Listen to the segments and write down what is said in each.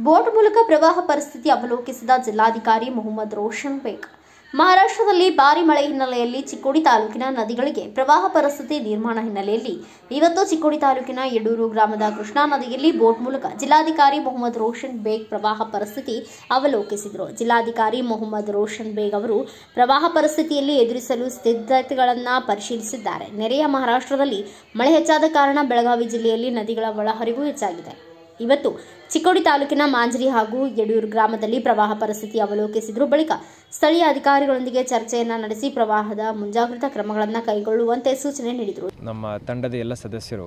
Boat ಮೂಲಕ ಪ್ರವಾಹ ಪರಿಸ್ಥಿತಿ ಅವಲೋಕಿಸಿದ ಜಿಲ್ಲಾಧಿಕಾರಿ ಮೊಹಮ್ಮದ್ ರೋಷನ್ ಬೇಗ್. ಮಹಾರಾಷ್ಟ್ರದಲ್ಲಿ ಭಾರಿ ಮಳೆ ಹಿನ್ನೆಲೆಯಲ್ಲಿ ಚಿಕ್ಕೋಡಿ ತಾಲೂಕಿನ ನದಿಗಳಿಗೆ ಪ್ರವಾಹ ಪರಿಸ್ಥಿತಿ ನಿರ್ಮಾಣ ಹಿನ್ನೆಲೆಯಲ್ಲಿ ಇವತ್ತು ಚಿಕ್ಕೋಡಿ ತಾಲೂಕಿನ ಯಡೂರು ಗ್ರಾಮದ ಕೃಷ್ಣಾ ನದಿಯಲ್ಲಿ ಬೋಟ್ ಮೂಲಕ ಜಿಲ್ಲಾಧಿಕಾರಿ ಮೊಹಮ್ಮದ್ ರೋಷನ್ ಬೇಗ್ ಪ್ರವಾಹ ಪರಿಸ್ಥಿತಿ ಅವಲೋಕಿಸಿದರು. ಜಿಲ್ಲಾಧಿಕಾರಿ ಮೊಹಮ್ಮದ್ ರೋಷನ್ ಬೇಗ್ ಅವರು ಪ್ರವಾಹ ಪರಿಸ್ಥಿತಿಯಲ್ಲಿ ಎದುರಿಸಲು ಸಿದ್ಧತೆಗಳನ್ನು ಪರಿಶೀಲಿಸಿದ್ದಾರೆ. ನೆರೆಯ ಮಹಾರಾಷ್ಟ್ರದಲ್ಲಿ ಮಳೆ ಹೆಚ್ಚಾದ ಕಾರಣ ಬೆಳಗಾವಿ ಜಿಲ್ಲೆಯಲ್ಲಿ ನದಿಗಳ ಒಳಹರಿವು ಹೆಚ್ಚಾಗಿದೆ. ಇವತ್ತು ಚಿಕ್ಕೋಡಿ ತಾಲೂಕಿನ ಮಾಂಜರಿ ಹಾಗೂ ಯಡೂರು ಗ್ರಾಮದಲ್ಲಿ ಪ್ರವಾಹ ಪರಿಸ್ಥಿತಿ ಅವಲೋಕಿಸಿದರು. ಬಳಿಕ ಸ್ಥಳೀಯ ಅಧಿಕಾರಿಗಳೊಂದಿಗೆ ಚರ್ಚೆಯನ್ನು ನಡೆಸಿ ಪ್ರವಾಹದ ಮುಂಜಾಗ್ರತಾ ಕ್ರಮಗಳನ್ನು ಕೈಗೊಳ್ಳುವಂತೆ ಸೂಚನೆ ನೀಡಿದರು. ನಮ್ಮ ತಂಡದ ಎಲ್ಲ ಸದಸ್ಯರು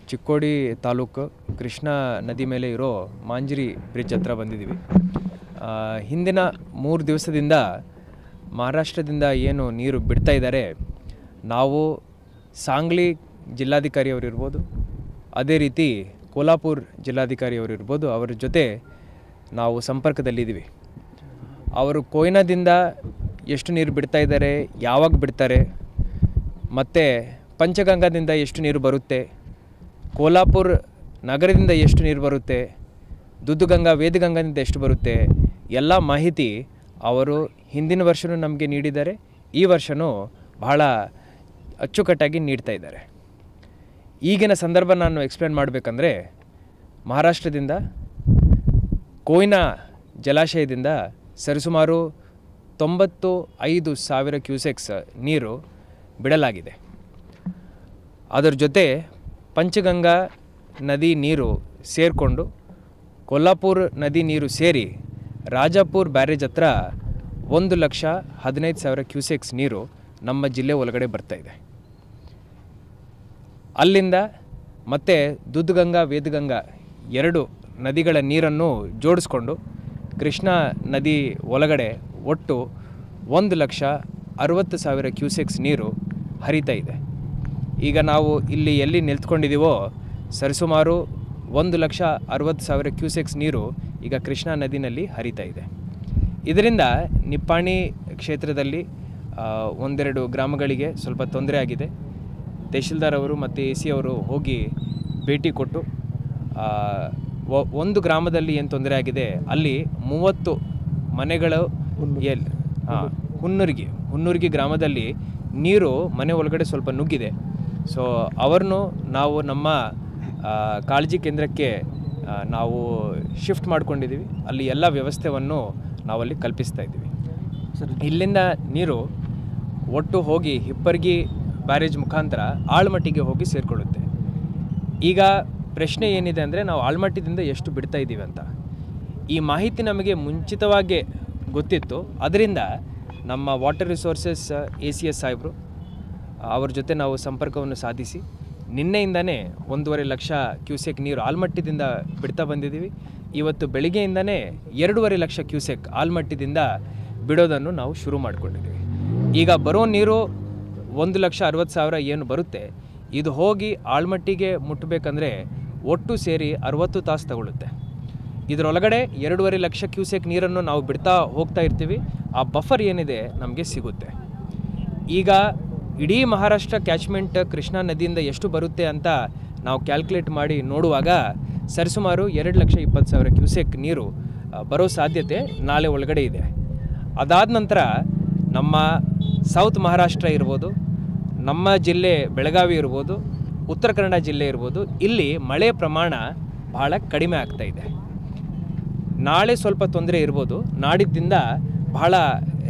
ಚಿಕ್ಕೋಡಿ ತಾಲೂಕು ಕೃಷ್ಣಾ ನದಿ ಮೇಲೆ ಇರೋ ಮಾಂಜರಿ ಬ್ರಿಡ್ಜ್ ಹತ್ರ ಬಂದಿದ್ದೀವಿ. ಹಿಂದಿನ 3 ದಿವಸದಿಂದ ಮಹಾರಾಷ್ಟ್ರದಿಂದ ಏನು ನೀರು ಬಿಡ್ತಾ ಇದ್ದಾರೆ, ನಾವು ಸಾಂಗ್ಲಿ ಜಿಲ್ಲಾಧಿಕಾರಿಯವರು ಇರ್ಬೋದು, ಅದೇ ರೀತಿ ಕೋಲ್ಹಾಪುರ ಜಿಲ್ಲಾಧಿಕಾರಿಯವರು ಇರ್ಬೋದು, ಅವರ ಜೊತೆ ನಾವು ಸಂಪರ್ಕದಲ್ಲಿದ್ದೀವಿ. ಅವರು ಕೊಯ್ನಾದಿಂದ ಎಷ್ಟು ನೀರು ಬಿಡ್ತಾ ಇದ್ದಾರೆ, ಯಾವಾಗ ಬಿಡ್ತಾರೆ, ಮತ್ತು ಪಂಚಗಂಗಾದಿಂದ ಎಷ್ಟು ನೀರು ಬರುತ್ತೆ, ಕೋಲ್ಹಾಪುರ ನಗರದಿಂದ ಎಷ್ಟು ನೀರು ಬರುತ್ತೆ, ದುದ್ದುಗಂಗಾ ವೇದಗಂಗಾದಿಂದ ಎಷ್ಟು ಬರುತ್ತೆ, ಎಲ್ಲ ಮಾಹಿತಿ ಅವರು ಹಿಂದಿನ ವರ್ಷವೂ ನಮಗೆ ನೀಡಿದ್ದಾರೆ. ಈ ವರ್ಷವೂ ಬಹಳ ಅಚ್ಚುಕಟ್ಟಾಗಿ ನೀಡ್ತಾ ಇದ್ದಾರೆ. ಈಗಿನ ಸಂದರ್ಭ ನಾನು ಎಕ್ಸ್ಪ್ಲೇನ್ ಮಾಡಬೇಕಂದ್ರೆ, ಮಹಾರಾಷ್ಟ್ರದಿಂದ ಕೊಯ್ನಾ ಜಲಾಶಯದಿಂದ ಸರಿಸುಮಾರು 95,000 ಕ್ಯೂಸೆಕ್ಸ್ ನೀರು ಬಿಡಲಾಗಿದೆ. ಅದರ ಜೊತೆ ಪಂಚಗಂಗಾ ನದಿ ನೀರು ಸೇರಿಕೊಂಡು ಕೊಲ್ಹಾಪುರ ನದಿ ನೀರು ಸೇರಿ ರಾಜಾಪುರ ಬ್ಯಾರೇಜ್ ಹತ್ರ 1,15,000 ಕ್ಯೂಸೆಕ್ಸ್ ನೀರು ನಮ್ಮ ಜಿಲ್ಲೆ ಒಳಗಡೆ ಬರ್ತಾಯಿದೆ. ಅಲ್ಲಿಂದ ಮತ್ತೆ ದುದ್ದುಗಂಗಾ ವೇದಗಂಗಾ 2 ನದಿಗಳ ನೀರನ್ನು ಜೋಡಿಸ್ಕೊಂಡು ಕೃಷ್ಣಾ ನದಿ ಒಳಗಡೆ ಒಟ್ಟು 1,60,000 ಕ್ಯೂಸೆಕ್ಸ್ ನೀರು ಹರಿತಾ ಇದೆ. ಈಗ ನಾವು ಇಲ್ಲಿ ಎಲ್ಲಿ ನಿಂತ್ಕೊಂಡಿದ್ದೀವೋ ಸರಿಸುಮಾರು 1,60,000 ಕ್ಯೂಸೆಕ್ಸ್ ನೀರು ಈಗ ಕೃಷ್ಣಾ ನದಿನಲ್ಲಿ ಹರಿತಾ ಇದೆ. ಇದರಿಂದ ನಿಪ್ಪಾಣಿ ಕ್ಷೇತ್ರದಲ್ಲಿ 1-2 ಗ್ರಾಮಗಳಿಗೆ ಸ್ವಲ್ಪ ತೊಂದರೆ ಆಗಿದೆ. ತಹಶೀಲ್ದಾರ್ ಅವರು ಮತ್ತು AC ಅವರು ಹೋಗಿ ಭೇಟಿ ಕೊಟ್ಟು ಒಂದು ಗ್ರಾಮದಲ್ಲಿ ಏನು ತೊಂದರೆ ಆಗಿದೆ, ಅಲ್ಲಿ 30 ಮನೆಗಳು ಹುನ್ನೂರ್ಗಿ ಗ್ರಾಮದಲ್ಲಿ ನೀರು ಮನೆ ಒಳಗಡೆ ಸ್ವಲ್ಪ ನುಗ್ಗಿದೆ. ಸೊ ಅವರನ್ನು ನಾವು ನಮ್ಮ ಕಾಳಜಿ ಕೇಂದ್ರಕ್ಕೆ ನಾವು ಶಿಫ್ಟ್ ಮಾಡ್ಕೊಂಡಿದ್ದೀವಿ. ಅಲ್ಲಿ ಎಲ್ಲ ವ್ಯವಸ್ಥೆಯನ್ನು ನಾವಲ್ಲಿ ಕಲ್ಪಿಸ್ತಾ ಇದ್ದೀವಿ. ಇಲ್ಲಿಂದ ನೀರು ಒಟ್ಟು ಹೋಗಿ ಹಿಪ್ಪರ್ಗಿ ಬ್ಯಾರೇಜ್ ಮುಖಾಂತರ ಆಳ್ಮಟ್ಟಿಗೆ ಹೋಗಿ ಸೇರಿಕೊಳ್ಳುತ್ತೆ. ಈಗ ಪ್ರಶ್ನೆ ಏನಿದೆ ಅಂದರೆ, ನಾವು ಆಳ್ಮಟ್ಟಿದಿಂದ ಎಷ್ಟು ಬಿಡ್ತಾ ಇದ್ದೀವಿ ಅಂತ ಈ ಮಾಹಿತಿ ನಮಗೆ ಮುಂಚಿತವಾಗಿ ಗೊತ್ತಿತ್ತು. ಅದರಿಂದ ನಮ್ಮ ವಾಟರ್ ರಿಸೋರ್ಸಸ್ ACS ಸಾಹೇಬರು ಅವ್ರ ಜೊತೆ ನಾವು ಸಂಪರ್ಕವನ್ನು ಸಾಧಿಸಿ ನಿನ್ನೆಯಿಂದನೇ 1.5 ಲಕ್ಷ ಕ್ಯೂಸೆಕ್ ನೀರು ಆಲ್ಮಟ್ಟಿದಿಂದ ಬಿಡ್ತಾ ಬಂದಿದ್ದೀವಿ. ಇವತ್ತು ಬೆಳಿಗ್ಗೆಯಿಂದನೇ 2.5 ಲಕ್ಷ ಕ್ಯೂಸೆಕ್ ಆಲ್ಮಟ್ಟಿದಿಂದ ಬಿಡೋದನ್ನು ನಾವು ಶುರು ಮಾಡಿಕೊಂಡಿದ್ದೀವಿ. ಈಗ ಬರೋ ನೀರು 1,60,000 ಏನು ಬರುತ್ತೆ, ಇದು ಹೋಗಿ ಆಳ್ಮಟ್ಟಿಗೆ ಮುಟ್ಟಬೇಕಂದ್ರೆ ಒಟ್ಟು ಸೇರಿ 60 ತಾಸು ತಗೊಳ್ಳುತ್ತೆ. ಇದರೊಳಗಡೆ 2.5 ಲಕ್ಷ ಕ್ಯೂಸೆಕ್ ನೀರನ್ನು ನಾವು ಬಿಡ್ತಾ ಹೋಗ್ತಾ ಇರ್ತೀವಿ. ಆ ಬಫರ್ ಏನಿದೆ ನಮಗೆ ಸಿಗುತ್ತೆ. ಈಗ ಇಡೀ ಮಹಾರಾಷ್ಟ್ರ ಕ್ಯಾಚ್ಮೆಂಟ್ ಕೃಷ್ಣಾ ನದಿಯಿಂದ ಎಷ್ಟು ಬರುತ್ತೆ ಅಂತ ನಾವು ಕ್ಯಾಲ್ಕುಲೇಟ್ ಮಾಡಿ ನೋಡುವಾಗ ಸರಿಸುಮಾರು 2,20,000 ಕ್ಯೂಸೆಕ್ ನೀರು ಬರೋ ಸಾಧ್ಯತೆ ನಾಳೆ ಒಳಗಡೆ ಇದೆ. ಅದಾದ ನಂತರ ನಮ್ಮ ಸೌತ್ ಮಹಾರಾಷ್ಟ್ರ ಇರ್ಬೋದು, ನಮ್ಮ ಜಿಲ್ಲೆ ಬೆಳಗಾವಿ ಇರ್ಬೋದು, ಉತ್ತರ ಕನ್ನಡ ಜಿಲ್ಲೆ ಇರ್ಬೋದು, ಇಲ್ಲಿ ಮಳೆ ಪ್ರಮಾಣ ಬಹಳ ಕಡಿಮೆ ಆಗ್ತಾ ಇದೆ. ನಾಳೆ ಸ್ವಲ್ಪ ತೊಂದರೆ ಇರ್ಬೋದು, ನಾಡಿದ್ದಿಂದ ಬಹಳ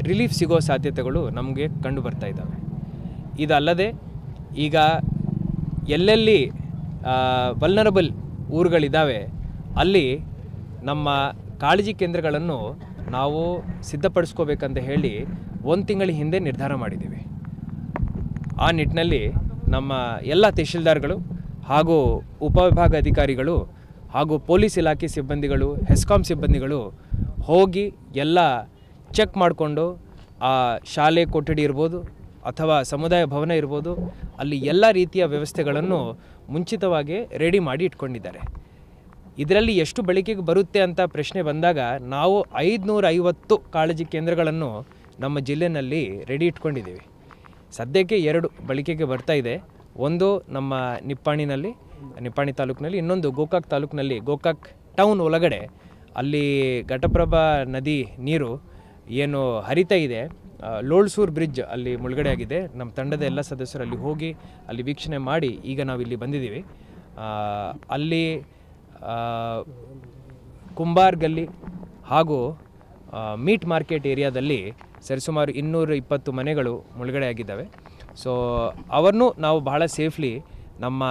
ರಿಲೀಫ್ ಸಿಗೋ ಸಾಧ್ಯತೆಗಳು ನಮಗೆ ಕಂಡು ಬರ್ತಾ ಇದ್ದಾವೆ. ಇದಲ್ಲದೆ ಈಗ ಎಲ್ಲೆಲ್ಲಿ ವಲ್ನರಬಲ್ ಊರುಗಳಿದ್ದಾವೆ ಅಲ್ಲಿ ನಮ್ಮ ಕಾಳಜಿ ಕೇಂದ್ರಗಳನ್ನು ನಾವು ಸಿದ್ಧಪಡಿಸ್ಕೋಬೇಕಂತ ಹೇಳಿ 1 ತಿಂಗಳ ಹಿಂದೆ ನಿರ್ಧಾರ ಮಾಡಿದ್ದೀವಿ. ಆ ನಿಟ್ಟಿನಲ್ಲಿ ನಮ್ಮ ಎಲ್ಲ ತಹಶೀಲ್ದಾರ್ಗಳು ಹಾಗೂ ಉಪವಿಭಾಗ ಅಧಿಕಾರಿಗಳು ಹಾಗೂ ಪೊಲೀಸ್ ಇಲಾಖೆ ಸಿಬ್ಬಂದಿಗಳು, ಹೆಸ್ಕಾಂ ಸಿಬ್ಬಂದಿಗಳು ಹೋಗಿ ಎಲ್ಲ ಚೆಕ್ ಮಾಡಿಕೊಂಡು ಆ ಶಾಲೆ ಕೊಠಡಿ ಇರ್ಬೋದು ಅಥವಾ ಸಮುದಾಯ ಭವನ ಇರ್ಬೋದು, ಅಲ್ಲಿ ಎಲ್ಲ ರೀತಿಯ ವ್ಯವಸ್ಥೆಗಳನ್ನು ಮುಂಚಿತವಾಗಿ ರೆಡಿ ಮಾಡಿ ಇಟ್ಕೊಂಡಿದ್ದಾರೆ. ಇದರಲ್ಲಿ ಎಷ್ಟು ಬಳಕೆಗೆ ಬರುತ್ತೆ ಅಂತ ಪ್ರಶ್ನೆ ಬಂದಾಗ ನಾವು 550 ಕಾಳಜಿ ಕೇಂದ್ರಗಳನ್ನು ನಮ್ಮ ಜಿಲ್ಲೆಯಲ್ಲಿ ರೆಡಿ ಇಟ್ಕೊಂಡಿದ್ದೀವಿ. ಸದ್ಯಕ್ಕೆ 2 ಬಳಕೆಗೆ ಬರ್ತಾ ಇದೆ. ಒಂದು ನಮ್ಮ ನಿಪ್ಪಾಣಿ ತಾಲೂಕಿನಲ್ಲಿ, ಇನ್ನೊಂದು ಗೋಕಾಕ್ ತಾಲೂಕಿನಲ್ಲಿ, ಗೋಕಾಕ್ ಟೌನ್ ಒಳಗಡೆ ಅಲ್ಲಿ ಘಟಪ್ರಭಾ ನದಿ ನೀರು ಏನು ಹರಿತಾ ಇದೆ, ಲೋಳ್ಸೂರು ಬ್ರಿಡ್ಜ್ ಅಲ್ಲಿ ಮುಳುಗಡೆ ಆಗಿದೆ. ನಮ್ಮ ತಂಡದ ಎಲ್ಲ ಸದಸ್ಯರು ಅಲ್ಲಿ ಹೋಗಿ ಅಲ್ಲಿ ವೀಕ್ಷಣೆ ಮಾಡಿ ಈಗ ನಾವು ಇಲ್ಲಿ ಬಂದಿದ್ದೀವಿ. ಅಲ್ಲಿ ಕುಂಬಾರ್ ಗಲ್ಲಿ ಹಾಗೂ ಮೀಟ್ ಮಾರ್ಕೆಟ್ ಏರಿಯಾದಲ್ಲಿ ಸರಿಸುಮಾರು 220 ಮನೆಗಳು ಮುಳುಗಡೆ ಆಗಿದ್ದಾವೆ. ಸೊ ಅವರನ್ನು ನಾವು ಬಹಳ ಸೇಫ್ಲಿ ನಮ್ಮ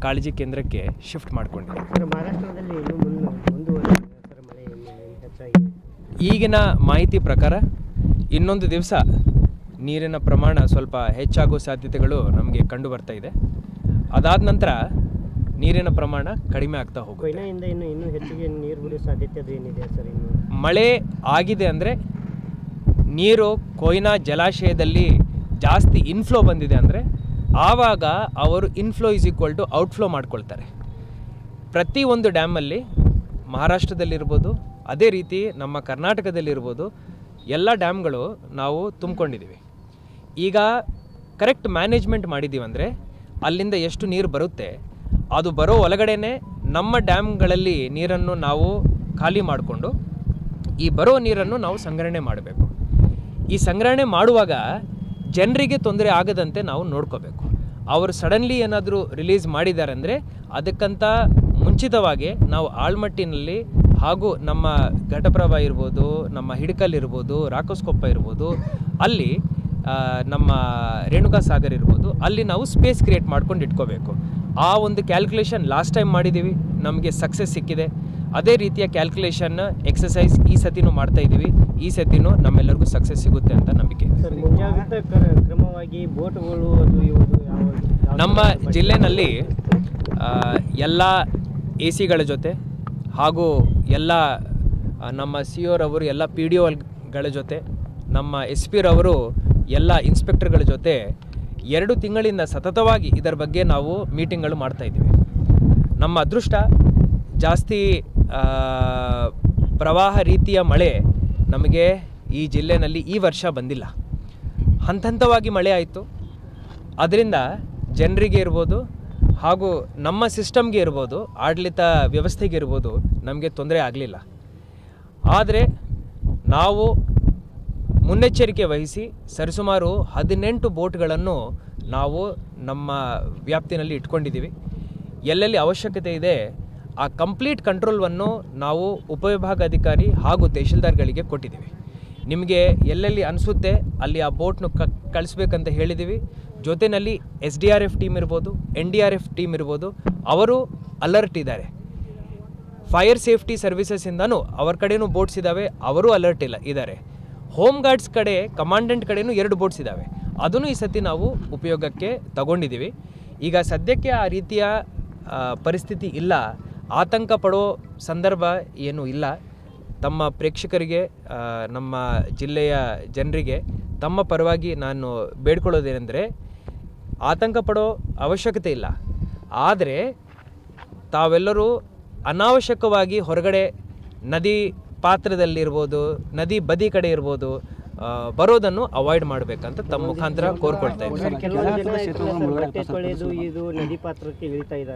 ಕಾಳಜಿ ಕೇಂದ್ರಕ್ಕೆ ಶಿಫ್ಟ್ ಮಾಡಿಕೊಂಡಿದ್ದೀವಿ. ಮಹಾರಾಷ್ಟ್ರದಲ್ಲಿ ಈಗಿನ ಮಾಹಿತಿ ಪ್ರಕಾರ ಇನ್ನೊಂದು ದಿವಸ ನೀರಿನ ಪ್ರಮಾಣ ಸ್ವಲ್ಪ ಹೆಚ್ಚಾಗೋ ಸಾಧ್ಯತೆಗಳು ನಮಗೆ ಕಂಡು ಬರ್ತಾ ಇದೆ. ಅದಾದ ನಂತರ ನೀರಿನ ಪ್ರಮಾಣ ಕಡಿಮೆ ಆಗ್ತಾ ಹೋಗುತ್ತೆ. ಇನ್ನೂ ಹೆಚ್ಚಿಗೆ ನೀರು ಬಿಡೋ ಸಾಧ್ಯತೆ ಅದು ಏನಿದೆ ಸರ್? ಇನ್ನು ಮಳೆ ಆಗಿದೆ ಅಂದರೆ ನೀರು ಕೊಯ್ನಾ ಜಲಾಶಯದಲ್ಲಿ ಜಾಸ್ತಿ ಇನ್ಫ್ಲೋ ಬಂದಿದೆ ಅಂದರೆ ಆವಾಗ ಅವರು inflow is equal to outflow ಮಾಡ್ಕೊಳ್ತಾರೆ. ಪ್ರತಿಯೊಂದು ಡ್ಯಾಮಲ್ಲಿ ಮಹಾರಾಷ್ಟ್ರದಲ್ಲಿರ್ಬೋದು, ಅದೇ ರೀತಿ ನಮ್ಮ ಕರ್ನಾಟಕದಲ್ಲಿರ್ಬೋದು, ಎಲ್ಲ ಡ್ಯಾಮ್ಗಳು ನಾವು ತುಂಬಿಕೊಂಡಿದ್ದೀವಿ. ಈಗ ಕರೆಕ್ಟ್ ಮ್ಯಾನೇಜ್ಮೆಂಟ್ ಮಾಡಿದ್ದೀವಿ ಅಂದರೆ ಅಲ್ಲಿಂದ ಎಷ್ಟು ನೀರು ಬರುತ್ತೆ ಅದು ಬರೋ ಒಳಗಡೆನೇ ನಮ್ಮ ಡ್ಯಾಮ್ಗಳಲ್ಲಿ ನೀರನ್ನು ನಾವು ಖಾಲಿ ಮಾಡಿಕೊಂಡು ಈ ಬರೋ ನೀರನ್ನು ನಾವು ಸಂಗ್ರಹಣೆ ಮಾಡಬೇಕು. ಈ ಸಂಗ್ರಹಣೆ ಮಾಡುವಾಗ ಜನರಿಗೆ ತೊಂದರೆ ಆಗದಂತೆ ನಾವು ನೋಡ್ಕೋಬೇಕು. ಅವರು ಸಡನ್ಲಿ ಏನಾದರೂ ರಿಲೀಸ್ ಮಾಡಿದ್ದಾರೆ ಅಂದರೆ ಅದಕ್ಕಂತ ಮುಂಚಿತವಾಗಿ ನಾವು ಆಳ್ಮಟ್ಟಿನಲ್ಲಿ ಹಾಗೂ ನಮ್ಮ ಘಟಪ್ರಭಾ ಇರ್ಬೋದು, ನಮ್ಮ ಹಿಡಕಲ್ ಇರ್ಬೋದು, ರಾಕೋಸ್ಕೊಪ್ಪ ಇರ್ಬೋದು, ಅಲ್ಲಿ ನಮ್ಮ ರೇಣುಕಾ ಸಾಗರ್ ಇರ್ಬೋದು, ಅಲ್ಲಿ ನಾವು ಸ್ಪೇಸ್ ಕ್ರಿಯೇಟ್ ಮಾಡ್ಕೊಂಡು ಇಟ್ಕೋಬೇಕು. ಆ ಒಂದು ಕ್ಯಾಲ್ಕುಲೇಷನ್ ಲಾಸ್ಟ್ ಟೈಮ್ ಮಾಡಿದ್ದೀವಿ, ನಮಗೆ ಸಕ್ಸಸ್ ಸಿಕ್ಕಿದೆ. ಅದೇ ರೀತಿಯ ಕ್ಯಾಲ್ಕುಲೇಷನ್ ಎಕ್ಸಸೈಸ್ ಈ ಸತಿನೂ ಮಾಡ್ತಾ ಇದ್ದೀವಿ. ಈ ಸತಿನೂ ನಮ್ಮೆಲ್ಲರಿಗೂ ಸಕ್ಸಸ್ ಸಿಗುತ್ತೆ ಅಂತ ನಂಬಿಕೆ. ಕ್ರಮವಾಗಿ ಬೋಟ್ಗಳು ನಮ್ಮ ಜಿಲ್ಲೆನಲ್ಲಿ ಎಲ್ಲ ಎ ಸಿಗಳ ಜೊತೆ ಹಾಗೂ ಎಲ್ಲ ನಮ್ಮ ಸಿ ಒರವರು, ಎಲ್ಲ ಪಿ ಡಿ ಒಗಳ ಜೊತೆ, ನಮ್ಮ ಎಸ್ ಪಿ ರವರು, ಎಲ್ಲ ಇನ್ಸ್ಪೆಕ್ಟರ್ಗಳ ಜೊತೆ 2 ತಿಂಗಳಿಂದ ಸತತವಾಗಿ ಇದರ ಬಗ್ಗೆ ನಾವು ಮೀಟಿಂಗ್ಗಳು ಮಾಡ್ತಾಯಿದ್ದೀವಿ. ನಮ್ಮ ಅದೃಷ್ಟ ಜಾಸ್ತಿ ಪ್ರವಾಹ ರೀತಿಯ ಮಳೆ ನಮಗೆ ಈ ಜಿಲ್ಲೆಯಲ್ಲಿ ಈ ವರ್ಷ ಬಂದಿಲ್ಲ. ಹಂತವಾಗಿ ಮಳೆ ಆಯಿತು. ಅದರಿಂದ ಜನರಿಗೆ ಇರ್ಬೋದು ಹಾಗೂ ನಮ್ಮ ಸಿಸ್ಟಮ್ಗೆ ಇರ್ಬೋದು, ಆಡಳಿತ ವ್ಯವಸ್ಥೆಗೆ ಇರ್ಬೋದು, ನಮಗೆ ತೊಂದರೆ ಆಗಲಿಲ್ಲ. ಆದರೆ ನಾವು ಮುನ್ನೆಚ್ಚರಿಕೆ ವಹಿಸಿ ಸರಿಸುಮಾರು 18 ಬೋಟ್ಗಳನ್ನು ನಾವು ನಮ್ಮ ವ್ಯಾಪ್ತಿನಲ್ಲಿ ಇಟ್ಕೊಂಡಿದ್ದೀವಿ. ಎಲ್ಲೆಲ್ಲಿ ಅವಶ್ಯಕತೆ ಇದೆ ಆ ಕಂಪ್ಲೀಟ್ ಕಂಟ್ರೋಲ್ವನ್ನು ನಾವು ಉಪವಿಭಾಗಾಧಿಕಾರಿ ಹಾಗೂ ತಹಶೀಲ್ದಾರ್ಗಳಿಗೆ ಕೊಟ್ಟಿದ್ದೀವಿ. ನಿಮಗೆ ಎಲ್ಲೆಲ್ಲಿ ಅನಿಸುತ್ತೆ ಅಲ್ಲಿ ಆ ಬೋಟ್ನು ಕಳಿಸ್ಬೇಕಂತ ಹೇಳಿದ್ದೀವಿ. ಜೊತೆಯಲ್ಲಿ SDRF ಟೀಮ್ ಇರ್ಬೋದು, NDRF ಟೀಮ್ ಇರ್ಬೋದು, ಅವರು ಅಲರ್ಟ್ ಇದ್ದಾರೆ. ಫೈರ್ ಸೇಫ್ಟಿ ಸರ್ವಿಸಸ್ಸಿಂದನೂ ಅವ್ರ ಕಡೆಯೂ ಬೋಟ್ಸ್ ಇದ್ದಾವೆ, ಅವರು ಅಲರ್ಟ್ ಇದ್ದಾರೆ. ಹೋಮ್ ಗಾರ್ಡ್ಸ್ ಕಡೆ, ಕಮಾಂಡೆಂಟ್ ಕಡೆಯೂ 2 ಬೋಟ್ಸ್ ಇದ್ದಾವೆ. ಅದನ್ನು ಈ ಸತಿ ನಾವು ಉಪಯೋಗಕ್ಕೆ ತಗೊಂಡಿದ್ದೀವಿ. ಈಗ ಸದ್ಯಕ್ಕೆ ಆ ರೀತಿಯ ಪರಿಸ್ಥಿತಿ ಇಲ್ಲ, ಆತಂಕ ಪಡೋ ಸಂದರ್ಭ ಏನೂ ಇಲ್ಲ. ತಮ್ಮ ಪ್ರೇಕ್ಷಕರಿಗೆ, ನಮ್ಮ ಜಿಲ್ಲೆಯ ಜನರಿಗೆ ತಮ್ಮ ಪರವಾಗಿ ನಾನು ಬೇಡ್ಕೊಳ್ಳೋದೇನೆಂದರೆ, ಆತಂಕ ಪಡೋ ಅವಶ್ಯಕತೆ ಇಲ್ಲ. ಆದರೆ ತಾವೆಲ್ಲರೂ ಅನಾವಶ್ಯಕವಾಗಿ ಹೊರಗಡೆ ನದಿ ಪಾತ್ರದಲ್ಲಿರ್ಬೋದು, ನದಿ ಬದಿ ಕಡೆ ಇರ್ಬೋದು ಬರೋದನ್ನು ಅವಾಯ್ಡ್ ಮಾಡಬೇಕಂತ ತಮ್ಮ ಮುಖಾಂತರ ಕೋರ್ಕೊಳ್ತಾ ಇದ್ದೀನಿ.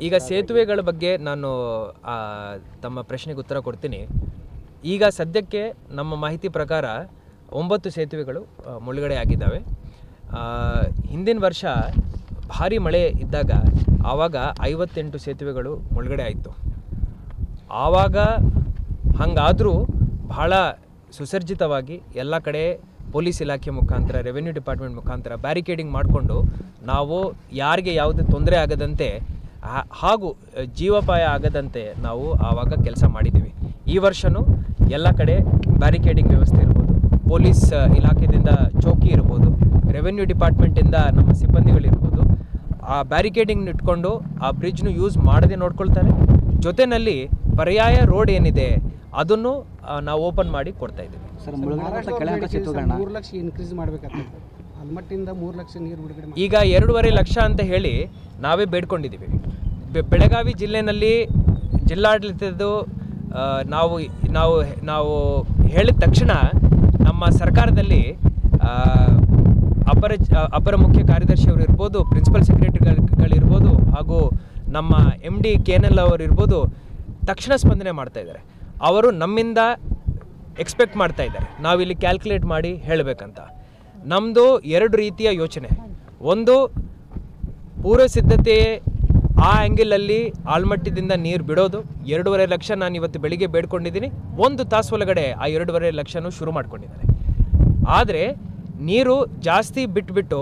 ಈಗ ಸೇತುವೆಗಳ ಬಗ್ಗೆ ನಾನು ತಮ್ಮ ಪ್ರಶ್ನೆಗೆ ಉತ್ತರ ಕೊಡ್ತೀನಿ. ಈಗ ಸದ್ಯಕ್ಕೆ ನಮ್ಮ ಮಾಹಿತಿ ಪ್ರಕಾರ 9 ಸೇತುವೆಗಳು ಮುಳುಗಡೆ ಆಗಿದ್ದಾವೆ. ಹಿಂದಿನ ವರ್ಷ ಭಾರಿ ಮಳೆ ಇದ್ದಾಗ ಆವಾಗ 58 ಸೇತುವೆಗಳು ಮುಳುಗಡೆ ಆಯಿತು. ಆವಾಗ ಹಾಗಾದರೂ ಬಹಳ ಸುಸರ್ಜಿತವಾಗಿ ಎಲ್ಲ ಕಡೆ ಪೊಲೀಸ್ ಇಲಾಖೆ ಮುಖಾಂತರ, ರೆವೆನ್ಯೂ ಡಿಪಾರ್ಟ್ಮೆಂಟ್ ಮುಖಾಂತರ ಬ್ಯಾರಿಕೇಡಿಂಗ್ ಮಾಡಿಕೊಂಡು ನಾವು ಯಾರಿಗೆ ಯಾವುದೇ ತೊಂದರೆ ಆಗದಂತೆ ಹಾಗೂ ಜೀವಪಾಯ ಆಗದಂತೆ ನಾವು ಆವಾಗ ಕೆಲಸ ಮಾಡಿದ್ದೀವಿ. ಈ ವರ್ಷವೂ ಎಲ್ಲ ಕಡೆ ಬ್ಯಾರಿಕೇಡಿಂಗ್ ವ್ಯವಸ್ಥೆ ಇರ್ಬೋದು, ಪೊಲೀಸ್ ಇಲಾಖೆಯಿಂದ ಚೌಕಿ ಇರ್ಬೋದು, ರೆವೆನ್ಯೂ ಡಿಪಾರ್ಟ್ಮೆಂಟಿಂದ ನಮ್ಮ ಸಿಬ್ಬಂದಿಗಳಿರ್ಬೋದು, ಆ ಬ್ಯಾರಿಕೇಡಿಂಗ್ ಇಟ್ಕೊಂಡು ಆ ಬ್ರಿಡ್ಜ್ನು ಯೂಸ್ ಮಾಡದೆ ನೋಡ್ಕೊಳ್ತಾರೆ. ಜೊತೆಯಲ್ಲಿ ಪರ್ಯಾಯ ರೋಡ್ ಏನಿದೆ ಅದನ್ನು ನಾವು ಓಪನ್ ಮಾಡಿ ಕೊಡ್ತಾ ಇದ್ದೀವಿ. ಸರ್, 3 ಲಕ್ಷ ಇನ್ಕ್ರೀಸ್ ಮಾಡಬೇಕಾಗ್ತದೆ. ಆಲ್ಮಟ್ಟಿಂದ 3 ಲಕ್ಷ ನೀರು ಬಿಡುಗಡೆ ಈಗ 2.5 ಲಕ್ಷ ಅಂತ ಹೇಳಿ ನಾವೇ ಬೇಡ್ಕೊಂಡಿದ್ದೀವಿ. ಬೆಳಗಾವಿ ಜಿಲ್ಲೆಯಲ್ಲಿ ಜಿಲ್ಲಾಡಳಿತದ್ದು ನಾವು ನಾವು ನಾವು ಹೇಳಿದ ತಕ್ಷಣ ನಮ್ಮ ಸರ್ಕಾರದಲ್ಲಿ ಅಪರ ಮುಖ್ಯ ಕಾರ್ಯದರ್ಶಿಯವರು ಇರ್ಬೋದು, ಪ್ರಿನ್ಸಿಪಲ್ ಸೆಕ್ರೆಟರಿಗಳಿರ್ಬೋದು ಹಾಗೂ ನಮ್ಮ MD KNL ಅವರು ಇರ್ಬೋದು ತಕ್ಷಣ ಸ್ಪಂದನೆ ಮಾಡ್ತಾ ಇದ್ದಾರೆ. ಅವರು ನಮ್ಮಿಂದ ಎಕ್ಸ್ಪೆಕ್ಟ್ ಮಾಡ್ತಾ ಇದ್ದಾರೆ ನಾವಿಲ್ಲಿ ಕ್ಯಾಲ್ಕುಲೇಟ್ ಮಾಡಿ ಹೇಳಬೇಕಂತ. ನಮ್ಮದು 2 ರೀತಿಯ ಯೋಚನೆ. ಒಂದು, ಪೂರ್ವ ಸಿದ್ಧತೆ ಆ ಆ್ಯಂಗಲಲ್ಲಿ ಆಲ್ಮಟ್ಟಿದಿಂದ ನೀರು ಬಿಡೋದು. 2.5 ಲಕ್ಷ ನಾನು ಇವತ್ತು ಬೆಳಿಗ್ಗೆ ಬೇಡ್ಕೊಂಡಿದ್ದೀನಿ. 1 ತಾಸು ಒಳಗಡೆ ಆ 2.5 ಲಕ್ಷನೂ ಶುರು ಮಾಡ್ಕೊಂಡಿದ್ದಾರೆ. ಆದರೆ ನೀರು ಜಾಸ್ತಿ ಬಿಟ್ಬಿಟ್ಟು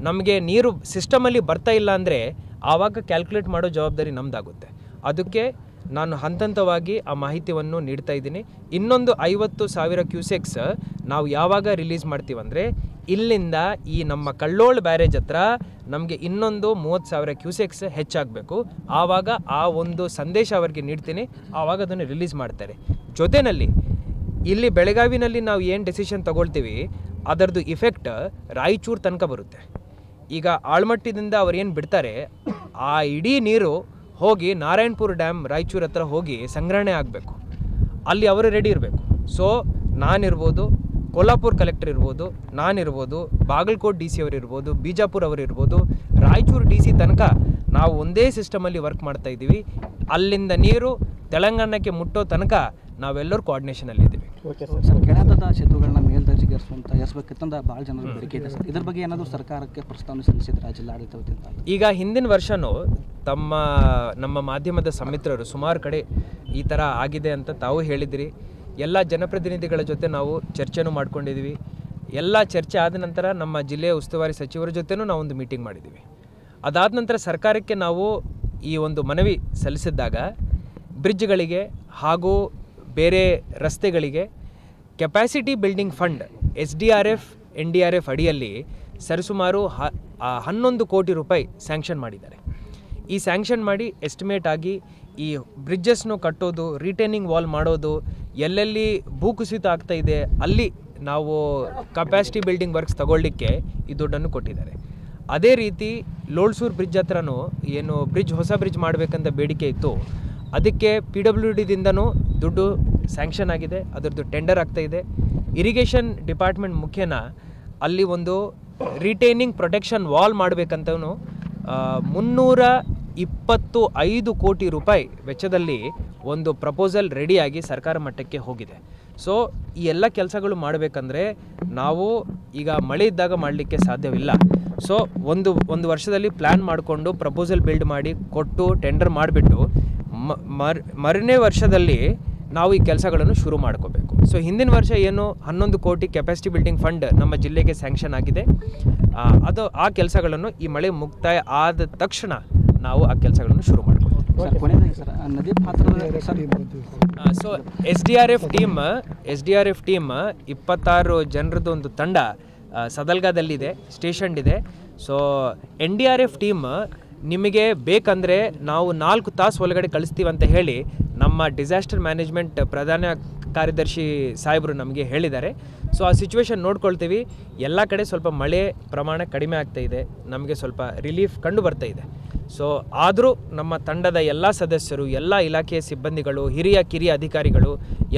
ನಮಗೆ ನೀರು ಸಿಸ್ಟಮಲ್ಲಿ ಬರ್ತಾ ಇಲ್ಲ ಅಂದರೆ ಆವಾಗ ಕ್ಯಾಲ್ಕುಲೇಟ್ ಮಾಡೋ ಜವಾಬ್ದಾರಿ ನಮ್ಮದಾಗುತ್ತೆ. ಅದಕ್ಕೆ ನಾನು ಹಂತವಾಗಿ ಆ ಮಾಹಿತಿಯನ್ನು ನೀಡ್ತಾ ಇದ್ದೀನಿ. ಇನ್ನೊಂದು 50,000 ಕ್ಯೂಸೆಕ್ಸ್ ನಾವು ಯಾವಾಗ ರಿಲೀಸ್ ಮಾಡ್ತೀವಂದರೆ ಇಲ್ಲಿಂದ ಈ ನಮ್ಮ ಕಳ್ಳೋಳ ಬ್ಯಾರೇಜ್ ಹತ್ರ ನಮಗೆ ಇನ್ನೊಂದು 30,000 ಕ್ಯೂಸೆಕ್ಸ್ ಹೆಚ್ಚಾಗಬೇಕು. ಆವಾಗ ಆ ಒಂದು ಸಂದೇಶ ಅವರಿಗೆ ನೀಡ್ತೀನಿ, ಆವಾಗ ಅದನ್ನು ರಿಲೀಸ್ ಮಾಡ್ತಾರೆ. ಜೊತೆಯಲ್ಲಿ ಇಲ್ಲಿ ಬೆಳಗಾವಿನಲ್ಲಿ ನಾವು ಏನು ಡೆಸಿಷನ್ ತಗೊಳ್ತೀವಿ ಅದರದ್ದು ಇಫೆಕ್ಟ್ ರಾಯಚೂರು ತನಕ ಬರುತ್ತೆ. ಈಗ ಆಳ್ಮಟ್ಟಿದಿಂದ ಅವ್ರು ಏನು ಬಿಡ್ತಾರೆ ಆ ಇಡೀ ನೀರು ಹೋಗಿ ನಾರಾಯಣಪುರ ಡ್ಯಾಮ್ ರಾಯಚೂರು ಹತ್ರ ಹೋಗಿ ಸಂಗ್ರಹಣೆ ಆಗಬೇಕು. ಅಲ್ಲಿ ಅವರು ರೆಡಿ ಇರಬೇಕು. ಸೊ ನಾನಿರ್ಬೋದು, ಕೊಲ್ಹಾಪುರ ಕಲೆಕ್ಟರ್ ಇರ್ಬೋದು, ನಾನಿರ್ಬೋದು, ಬಾಗಲಕೋಟೆ DC ಅವರು ಇರ್ಬೋದು, ಬಿಜಾಪುರ ಅವರು ಇರ್ಬೋದು, ರಾಯಚೂರು DC ತನಕ ನಾವು ಒಂದೇ ಸಿಸ್ಟಮಲ್ಲಿ ವರ್ಕ್ ಮಾಡ್ತಾ ಇದ್ದೀವಿ. ಅಲ್ಲಿಂದ ನೀರು ತೆಲಂಗಾಣಕ್ಕೆ ಮುಟ್ಟೋ ತನಕ ನಾವೆಲ್ಲರೂ ಕೋಆರ್ಡಿನೇಷನಲ್ಲಿದ್ದೀವಿ. ಸರ್, ಕೆಳಹಂತದ ಸೇತುವೆಗಳನ್ನ ಮೇಲ್ದರ್ಜೆಗೇರಿಸುವಂಥ ಎಸ್ಬೇಕಂತ ಭಾಳ ಜನರ ಬೇಡಿಕೆ ಇದೆ ಸರ್. ಇದ್ರ ಬಗ್ಗೆ ಏನಾದರೂ ಸರ್ಕಾರಕ್ಕೆ ಪ್ರಸ್ತಾವನೆ ಸಲ್ಲಿಸಿದ್ರೆ ಜಿಲ್ಲಾಡಳಿತ ವತಿಯಿಂದ? ಈಗ ಹಿಂದಿನ ವರ್ಷವೂ ನಮ್ಮ ಮಾಧ್ಯಮದ ಸಮಿತ್ರರು ಸುಮಾರು ಕಡೆ ಈ ಥರ ಆಗಿದೆ ಅಂತ ತಾವು ಹೇಳಿದಿರಿ. ಎಲ್ಲ ಜನಪ್ರತಿನಿಧಿಗಳ ಜೊತೆ ನಾವು ಚರ್ಚೆನೂ ಮಾಡ್ಕೊಂಡಿದ್ದೀವಿ. ಎಲ್ಲ ಚರ್ಚೆ ಆದ ನಂತರ ನಮ್ಮ ಜಿಲ್ಲೆಯ ಉಸ್ತುವಾರಿ ಸಚಿವರ ಜೊತೆನೂ ನಾವೊಂದು ಮೀಟಿಂಗ್ ಮಾಡಿದ್ದೀವಿ. ಅದಾದ ನಂತರ ಸರ್ಕಾರಕ್ಕೆ ನಾವು ಈ ಒಂದು ಮನವಿ ಸಲ್ಲಿಸಿದ್ದಾಗ ಬ್ರಿಡ್ಜ್ಗಳಿಗೆ ಹಾಗೂ ಬೇರೆ ರಸ್ತೆಗಳಿಗೆ capacity building fund SDRF NDRF ಅಡಿಯಲ್ಲಿ ಸರಿಸುಮಾರು 11 ಕೋಟಿ ರೂಪಾಯಿ ಸ್ಯಾಂಕ್ಷನ್ ಮಾಡಿದ್ದಾರೆ. ಈ ಸ್ಯಾಂಕ್ಷನ್ ಮಾಡಿ ಎಸ್ಟಿಮೇಟ್ ಆಗಿ ಈ ಬ್ರಿಡ್ಜಸ್ನು ಕಟ್ಟೋದು, ರಿಟೈನಿಂಗ್ ವಾಲ್ ಮಾಡೋದು, ಎಲ್ಲೆಲ್ಲಿ ಭೂಕುಸಿತ ಆಗ್ತಾ ಇದೆ ಅಲ್ಲಿ ನಾವು ಕೆಪಾಸಿಟಿ ಬಿಲ್ಡಿಂಗ್ ವರ್ಕ್ಸ್ ತಗೊಳ್ಳಿಕ್ಕೆ ಈ ದುಡ್ಡನ್ನು ಕೊಟ್ಟಿದ್ದಾರೆ. ಅದೇ ರೀತಿ ಲೋಳ್ಸೂರು ಬ್ರಿಡ್ಜ್ ಹತ್ರನೂ ಏನು ಹೊಸ ಬ್ರಿಡ್ಜ್ ಮಾಡಬೇಕಂತ ಬೇಡಿಕೆ ಇತ್ತು, ಅದಕ್ಕೆ PWDದಿಂದನೂ ದುಡ್ಡು ಸ್ಯಾಂಕ್ಷನ್ ಆಗಿದೆ. ಅದರದ್ದು ಟೆಂಡರ್ ಆಗ್ತಾ ಇದೆ. ಇರಿಗೇಷನ್ ಡಿಪಾರ್ಟ್ಮೆಂಟ್ ಮುಖ್ಯನ ಅಲ್ಲಿ ಒಂದು ರಿಟೈನಿಂಗ್ ಪ್ರೊಟೆಕ್ಷನ್ ವಾಲ್ ಮಾಡಬೇಕಂತೂ 325 ಕೋಟಿ ರೂಪಾಯಿ ವೆಚ್ಚದಲ್ಲಿ ಒಂದು ಪ್ರಪೋಸಲ್ ರೆಡಿಯಾಗಿ ಸರ್ಕಾರ ಮಟ್ಟಕ್ಕೆ ಹೋಗಿದೆ. ಸೊ ಈ ಎಲ್ಲ ಕೆಲಸಗಳು ಮಾಡಬೇಕಂದ್ರೆ ನಾವು ಈಗ ಮಳೆ ಇದ್ದಾಗ ಮಾಡಲಿಕ್ಕೆ ಸಾಧ್ಯವಿಲ್ಲ. ಸೊ ಒಂದು ವರ್ಷದಲ್ಲಿ ಪ್ಲ್ಯಾನ್ ಮಾಡಿಕೊಂಡು ಪ್ರಪೋಸಲ್ ಬಿಲ್ಡ್ ಮಾಡಿ ಕೊಟ್ಟು ಟೆಂಡರ್ ಮಾಡಿಬಿಟ್ಟು ಮರನೇ ವರ್ಷದಲ್ಲಿ ನಾವು ಈ ಕೆಲಸಗಳನ್ನು ಶುರು ಮಾಡ್ಕೋಬೇಕು. ಸೊ ಹಿಂದಿನ ವರ್ಷ ಏನು 11 ಕೋಟಿ ಕೆಪಾಸಿಟಿ ಬಿಲ್ಡಿಂಗ್ ಫಂಡ್ ನಮ್ಮ ಜಿಲ್ಲೆಗೆ ಸ್ಯಾಂಕ್ಷನ್ ಆಗಿದೆ. ಆ ಕೆಲಸಗಳನ್ನು ಈ ಮಳೆ ಮುಕ್ತಾಯ ಆದ ತಕ್ಷಣ ನಾವು ಆ ಕೆಲಸಗಳನ್ನು ಶುರು ಮಾಡ್ಕೊಳ್ತೀವಿ. ಸೊ SDRF ಟೀಮ್ 26 ಜನರದ್ದು ಒಂದು ತಂಡ ಸದಲ್ಗಾದಲ್ಲಿದೆ, ಸ್ಟೇಷನ್ ಇದೆ. ಸೊ NDRF ಟೀಮ್ ನಿಮಗೆ ಬೇಕಂದರೆ ನಾವು 4 ತಾಸು ಒಳಗಡೆ ಕಳಿಸ್ತೀವಿ ಅಂತ ಹೇಳಿ ನಮ್ಮ ಡಿಸಾಸ್ಟರ್ ಮ್ಯಾನೇಜ್ಮೆಂಟ್ ಪ್ರಧಾನ ಕಾರ್ಯದರ್ಶಿ ಸಾಹೇಬರು ನಮಗೆ ಹೇಳಿದ್ದಾರೆ. ಸೊ ಆ ಸಿಚುವೇಶನ್ ನೋಡ್ಕೊಳ್ತೀವಿ. ಎಲ್ಲ ಕಡೆ ಸ್ವಲ್ಪ ಮಳೆ ಪ್ರಮಾಣ ಕಡಿಮೆ ಆಗ್ತಾ ಇದೆ, ನಮಗೆ ಸ್ವಲ್ಪ ರಿಲೀಫ್ ಕಂಡು ಬರ್ತಾ ಇದೆ. ಸೊ ಆದರೂ ನಮ್ಮ ತಂಡದ ಎಲ್ಲ ಸದಸ್ಯರು, ಎಲ್ಲ ಇಲಾಖೆಯ ಸಿಬ್ಬಂದಿಗಳು, ಕಿರಿಯ ಅಧಿಕಾರಿಗಳು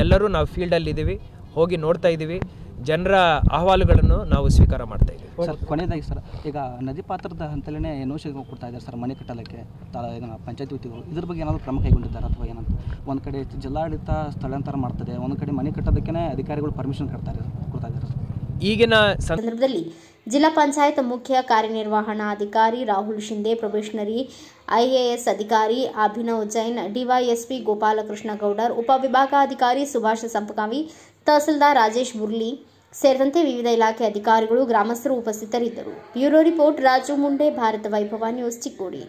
ಎಲ್ಲರೂ ನಾವು ಫೀಲ್ಡಲ್ಲಿದ್ದೀವಿ, ಹೋಗಿ ನೋಡ್ತಾ ಇದ್ದೀವಿ. ಜನರ ಅಹವಾಲುಗಳನ್ನು ನಾವು ಸ್ವೀಕಾರ ಮಾಡ್ತಾ ಇದ್ದೀವಿ. ಸರ್, ಕೊನೆಯದಾಗಿ ಸರ್, ಈಗ ನದಿ ಪಾತ್ರದ ಹಂತಲೇ ನೋಶಿಗೆ ಕೊಡ್ತಾ ಇದ್ದಾರೆ ಸರ್ ಮನೆ ಕಟ್ಟಲಿಕ್ಕೆ ಪಂಚಾಯತ್ ವತಿಗಳು. ಇದ್ರ ಬಗ್ಗೆ ಏನಾದರೂ ಕ್ರಮ ಕೈಗೊಂಡಿದ್ದಾರೆ ಅಥವಾ ಏನಂತ? ಒಂದು ಕಡೆ ಜಿಲ್ಲಾಡಳಿತ ಸ್ಥಳಾಂತರ ಮಾಡ್ತದೆ, ಒಂದು ಕಡೆ ಮನೆ ಕಟ್ಟೋದಕ್ಕೆ ಅಧಿಕಾರಿಗಳು ಪರ್ಮಿಷನ್ ಕೊಡ್ತಾ ಇದ್ದಾರೆ ಸರ್. ಈಗಿನ ಸಂದರ್ಭದಲ್ಲಿ ಜಿಲ್ಲಾ ಪಂಚಾಯತ್ ಮುಖ್ಯ ಕಾರ್ಯನಿರ್ವಹಣಾಧಿಕಾರಿ ರಾಹುಲ್ ಶಿಂದೆ, ಪ್ರೊಬೇಷನರಿ IAS ಅಧಿಕಾರಿ ಅಭಿನವ್ ಜೈನ್, DYSP ಗೋಪಾಲಕೃಷ್ಣ ಗೌಡರ್, ಉಪವಿಭಾಗಾಧಿಕಾರಿ ಸುಭಾಷ್ ಸಂಪಗಾವಿ, ತಹಸೀಲ್ದಾರ್ ರಾಜೇಶ್ ಬುರ್ಲಿ ಸೇರಿದಂತೆ ವಿವಿಧ ಇಲಾಖೆ ಅಧಿಕಾರಿಗಳು, ಗ್ರಾಮಸ್ಥರು ಉಪಸ್ಥಿತರಿದ್ದರು. ಬ್ಯೂರೋ ರಿಪೋರ್ಟ್ ರಾಜು ಮುಂಡೆ, ಭಾರತ ವೈಭವ news, Chikkodi.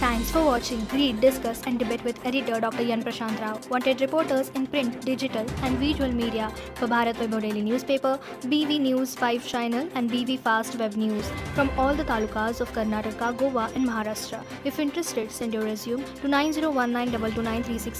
Thanks for watching. Read, discuss and debate with editor Dr. Yan Prashant Rao. Wanted reporters in print, digital and visual media for Bharat Vaibhav Daily Newspaper, BV News 5 Channel and BV Fast Web News from all the talukas of Karnataka, Goa and Maharashtra. If interested, send your resume to 9019229366.